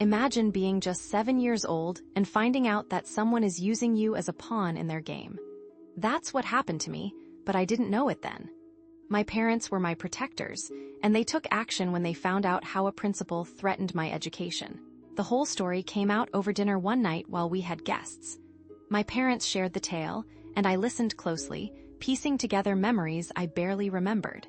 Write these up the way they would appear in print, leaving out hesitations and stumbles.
Imagine being just 7 years old and finding out that someone is using you as a pawn in their game. That's what happened to me, but I didn't know it then. My parents were my protectors, and they took action when they found out how a principal threatened my education. The whole story came out over dinner one night while we had guests. My parents shared the tale, and I listened closely, piecing together memories I barely remembered.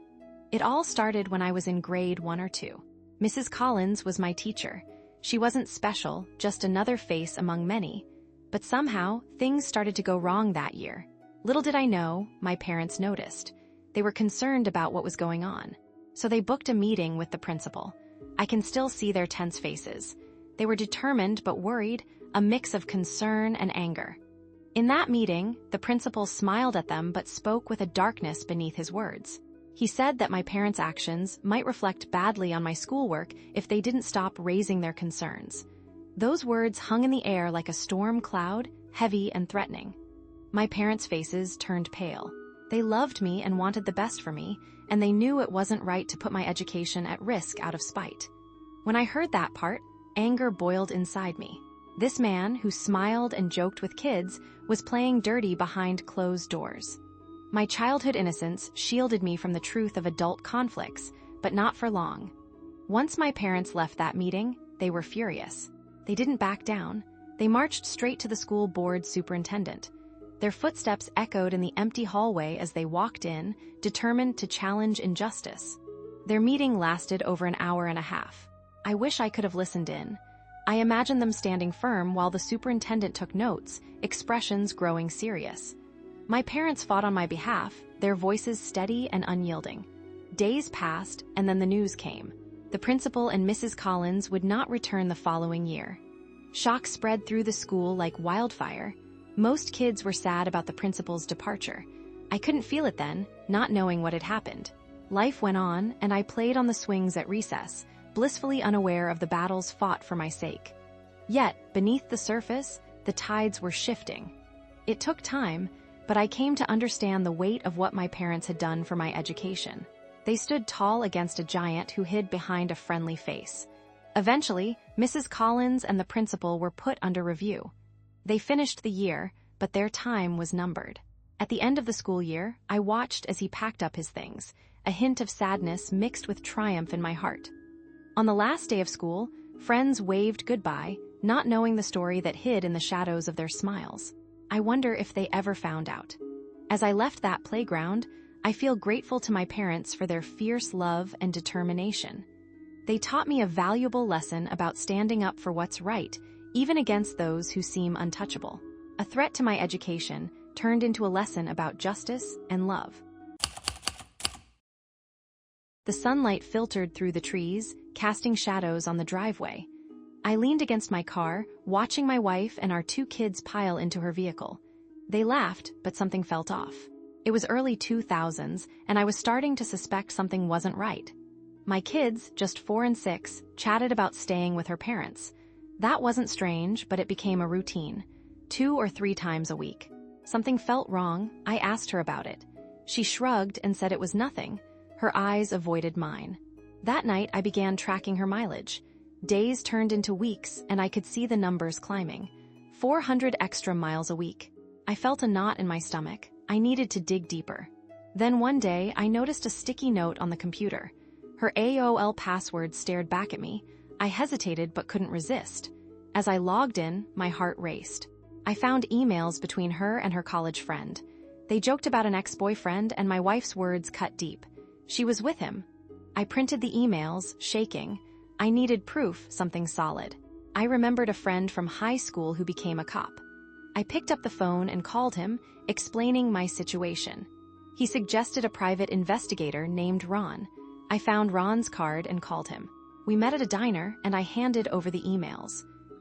It all started when I was in grade 1 or 2. Mrs. Collins was my teacher. She wasn't special, just another face among many. But somehow, things started to go wrong that year. Little did I know, my parents noticed. They were concerned about what was going on. So they booked a meeting with the principal. I can still see their tense faces. They were determined but worried, a mix of concern and anger. In that meeting, the principal smiled at them but spoke with a darkness beneath his words. He said that my parents' actions might reflect badly on my schoolwork if they didn't stop raising their concerns. Those words hung in the air like a storm cloud, heavy and threatening. My parents' faces turned pale. They loved me and wanted the best for me, and they knew it wasn't right to put my education at risk out of spite. When I heard that part, anger boiled inside me. This man, who smiled and joked with kids, was playing dirty behind closed doors. My childhood innocence shielded me from the truth of adult conflicts, but not for long. Once my parents left that meeting, they were furious. They didn't back down. They marched straight to the school board superintendent. Their footsteps echoed in the empty hallway as they walked in, determined to challenge injustice. Their meeting lasted over an hour and a half. I wish I could have listened in. I imagined them standing firm while the superintendent took notes, expressions growing serious. My parents fought on my behalf, their voices steady and unyielding. Days passed, and then the news came. The principal and Mrs. Collins would not return the following year. Shock spread through the school like wildfire. Most kids were sad about the principal's departure. I couldn't feel it then, not knowing what had happened. Life went on, and I played on the swings at recess, blissfully unaware of the battles fought for my sake. Yet, beneath the surface, the tides were shifting. It took time, but I came to understand the weight of what my parents had done for my education. They stood tall against a giant who hid behind a friendly face. Eventually, Mrs. Collins and the principal were put under review. They finished the year, but their time was numbered. At the end of the school year, I watched as he packed up his things, a hint of sadness mixed with triumph in my heart. On the last day of school, friends waved goodbye, not knowing the story that hid in the shadows of their smiles. I wonder if they ever found out. As I left that playground, I feel grateful to my parents for their fierce love and determination. They taught me a valuable lesson about standing up for what's right, even against those who seem untouchable. A threat to my education turned into a lesson about justice and love. The sunlight filtered through the trees, casting shadows on the driveway. I leaned against my car, watching my wife and our 2 kids pile into her vehicle. They laughed, but something felt off. It was early 2000s, and I was starting to suspect something wasn't right. My kids, just 4 and 6, chatted about staying with her parents. That wasn't strange, but it became a routine, 2 or 3 times a week. Something felt wrong. I asked her about it. She shrugged and said it was nothing. Her eyes avoided mine. That night, I began tracking her mileage. Days turned into weeks, and I could see the numbers climbing. 400 extra miles a week. I felt a knot in my stomach. I needed to dig deeper. Then one day, I noticed a sticky note on the computer. Her AOL password stared back at me. I hesitated but couldn't resist. As I logged in, my heart raced. I found emails between her and her college friend. They joked about an ex-boyfriend, and my wife's words cut deep. She was with him. I printed the emails, shaking. I needed proof, something solid. I remembered a friend from high school who became a cop. I picked up the phone and called him, explaining my situation. He suggested a private investigator named Ron. I found Ron's card and called him. We met at a diner, and I handed over the emails.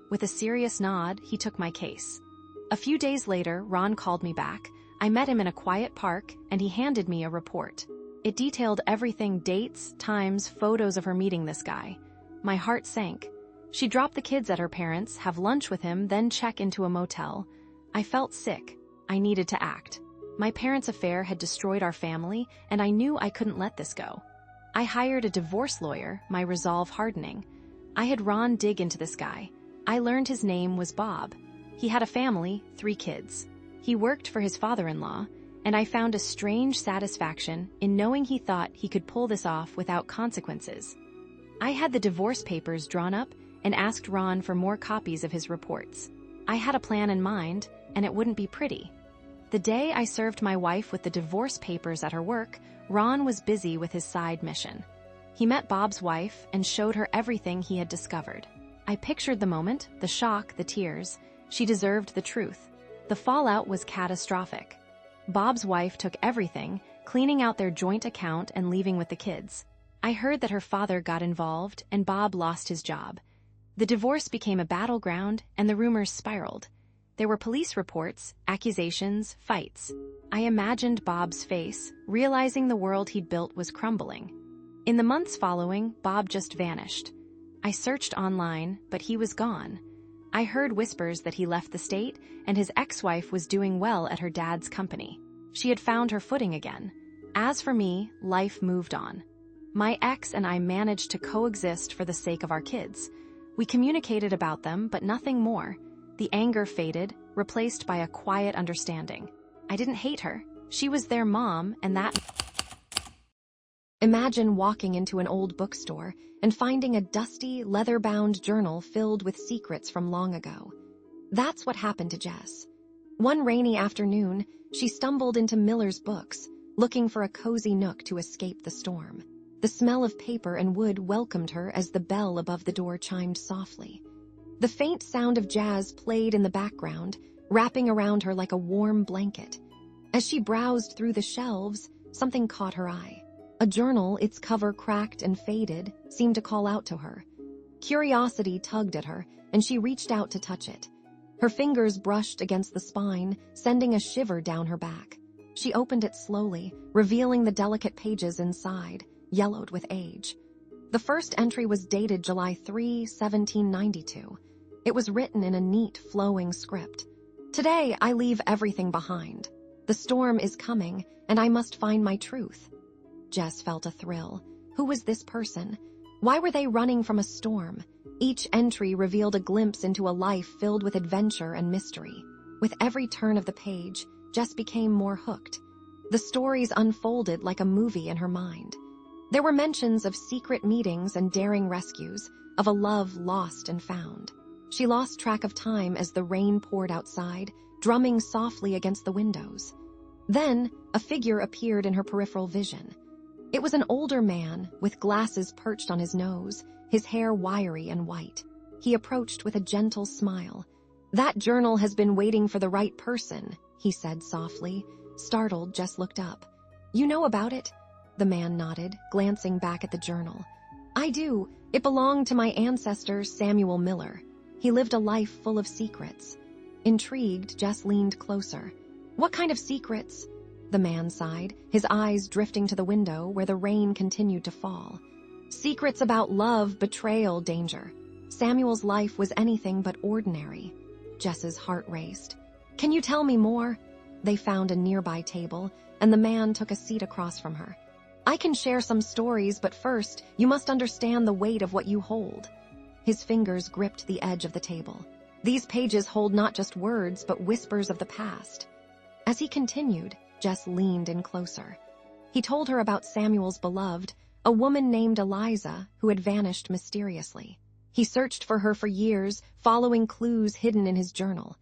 With a serious nod, he took my case. A few days later, Ron called me back. I met him in a quiet park, and he handed me a report. It detailed everything: dates, times, photos of her meeting this guy. My heart sank. She dropped the kids at her parents', have lunch with him, then check into a motel. I felt sick. I needed to act. My parents' affair had destroyed our family, and I knew I couldn't let this go. I hired a divorce lawyer, my resolve hardening. I had Ron dig into this guy. I learned his name was Bob. He had a family, 3 kids. He worked for his father-in-law, and I found a strange satisfaction in knowing he thought he could pull this off without consequences. I had the divorce papers drawn up and asked Ron for more copies of his reports. I had a plan in mind, and it wouldn't be pretty. The day I served my wife with the divorce papers at her work, Ron was busy with his side mission. He met Bob's wife and showed her everything he had discovered. I pictured the moment, the shock, the tears. She deserved the truth. The fallout was catastrophic. Bob's wife took everything, cleaning out their joint account and leaving with the kids. I heard that her father got involved and Bob lost his job. The divorce became a battleground and the rumors spiraled. There were police reports, accusations, fights. I imagined Bob's face, realizing the world he'd built was crumbling. In the months following, Bob just vanished. I searched online, but he was gone. I heard whispers that he left the state and his ex-wife was doing well at her dad's company. She had found her footing again. As for me, life moved on. My ex and I managed to coexist for the sake of our kids. We communicated about them, but nothing more. The anger faded, replaced by a quiet understanding. I didn't hate her. She was their mom, and that... Imagine walking into an old bookstore and finding a dusty, leather-bound journal filled with secrets from long ago. That's what happened to Jess. One rainy afternoon, she stumbled into Miller's books, looking for a cozy nook to escape the storm. The smell of paper and wood welcomed her as the bell above the door chimed softly. The faint sound of jazz played in the background, wrapping around her like a warm blanket. As she browsed through the shelves, something caught her eye. A journal, its cover cracked and faded, seemed to call out to her. Curiosity tugged at her, and she reached out to touch it. Her fingers brushed against the spine, sending a shiver down her back. She opened it slowly, revealing the delicate pages inside, yellowed with age. The first entry was dated July 3, 1792. It was written in a neat, flowing script. "Today I leave everything behind. The storm is coming, and I must find my truth." Jess felt a thrill. Who was this person? Why were they running from a storm? Each entry revealed a glimpse into a life filled with adventure and mystery. With every turn of the page, Jess became more hooked. The stories unfolded like a movie in her mind. There were mentions of secret meetings and daring rescues, of a love lost and found. She lost track of time as the rain poured outside, drumming softly against the windows. Then, a figure appeared in her peripheral vision. It was an older man, with glasses perched on his nose, his hair wiry and white. He approached with a gentle smile. "That journal has been waiting for the right person," he said softly. Startled, Jess looked up. "You know about it?" The man nodded, glancing back at the journal. "I do. It belonged to my ancestor, Samuel Miller. He lived a life full of secrets." Intrigued, Jess leaned closer. "What kind of secrets?" The man sighed, his eyes drifting to the window where the rain continued to fall. "Secrets about love, betrayal, danger. Samuel's life was anything but ordinary." Jess's heart raced. "Can you tell me more?" They found a nearby table, and the man took a seat across from her. "I can share some stories, but first, you must understand the weight of what you hold." His fingers gripped the edge of the table. "These pages hold not just words, but whispers of the past." As he continued, Jess leaned in closer. He told her about Samuel's beloved, a woman named Eliza, who had vanished mysteriously. He searched for her for years, following clues hidden in his journal.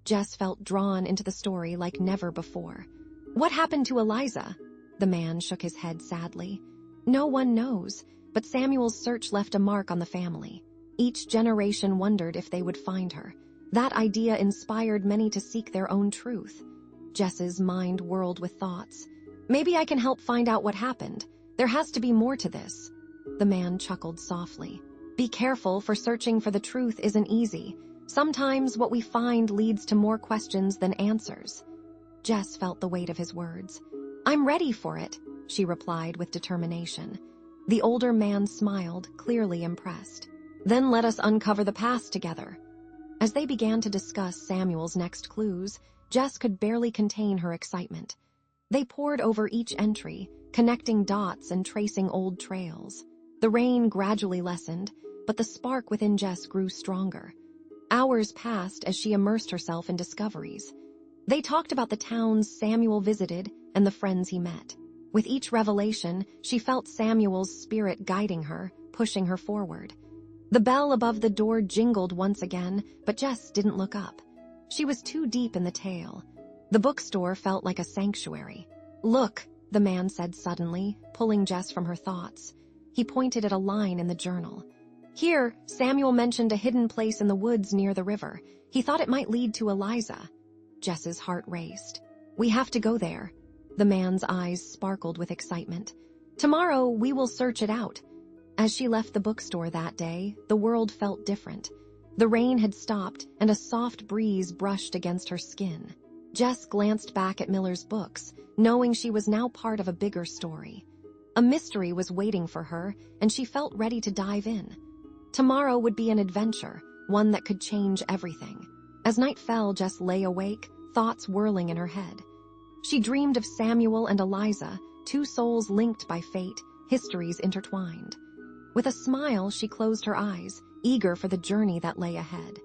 Jess felt drawn into the story like never before. "What happened to Eliza?" The man shook his head sadly. "No one knows, but Samuel's search left a mark on the family. Each generation wondered if they would find her. That idea inspired many to seek their own truth." Jess's mind whirled with thoughts. "Maybe I can help find out what happened. There has to be more to this." The man chuckled softly. "Be careful, for searching for the truth isn't easy. Sometimes what we find leads to more questions than answers." Jess felt the weight of his words. "I'm ready for it," she replied with determination. The older man smiled, clearly impressed. "Then let us uncover the past together." As they began to discuss Samuel's next clues, Jess could barely contain her excitement. They pored over each entry, connecting dots and tracing old trails. The rain gradually lessened, but the spark within Jess grew stronger. Hours passed as she immersed herself in discoveries. They talked about the towns Samuel visited and the friends he met. With each revelation, she felt Samuel's spirit guiding her, pushing her forward. The bell above the door jingled once again, but Jess didn't look up. She was too deep in the tale. The bookstore felt like a sanctuary. "Look," the man said suddenly, pulling Jess from her thoughts. He pointed at a line in the journal. "Here, Samuel mentioned a hidden place in the woods near the river. He thought it might lead to Eliza." Jess's heart raced. "We have to go there." The man's eyes sparkled with excitement. "Tomorrow, we will search it out." As she left the bookstore that day, the world felt different. The rain had stopped, and a soft breeze brushed against her skin. Jess glanced back at Miller's books, knowing she was now part of a bigger story. A mystery was waiting for her, and she felt ready to dive in. Tomorrow would be an adventure, one that could change everything. As night fell, Jess lay awake, thoughts whirling in her head. She dreamed of Samuel and Eliza, two souls linked by fate, histories intertwined. With a smile, she closed her eyes, eager for the journey that lay ahead.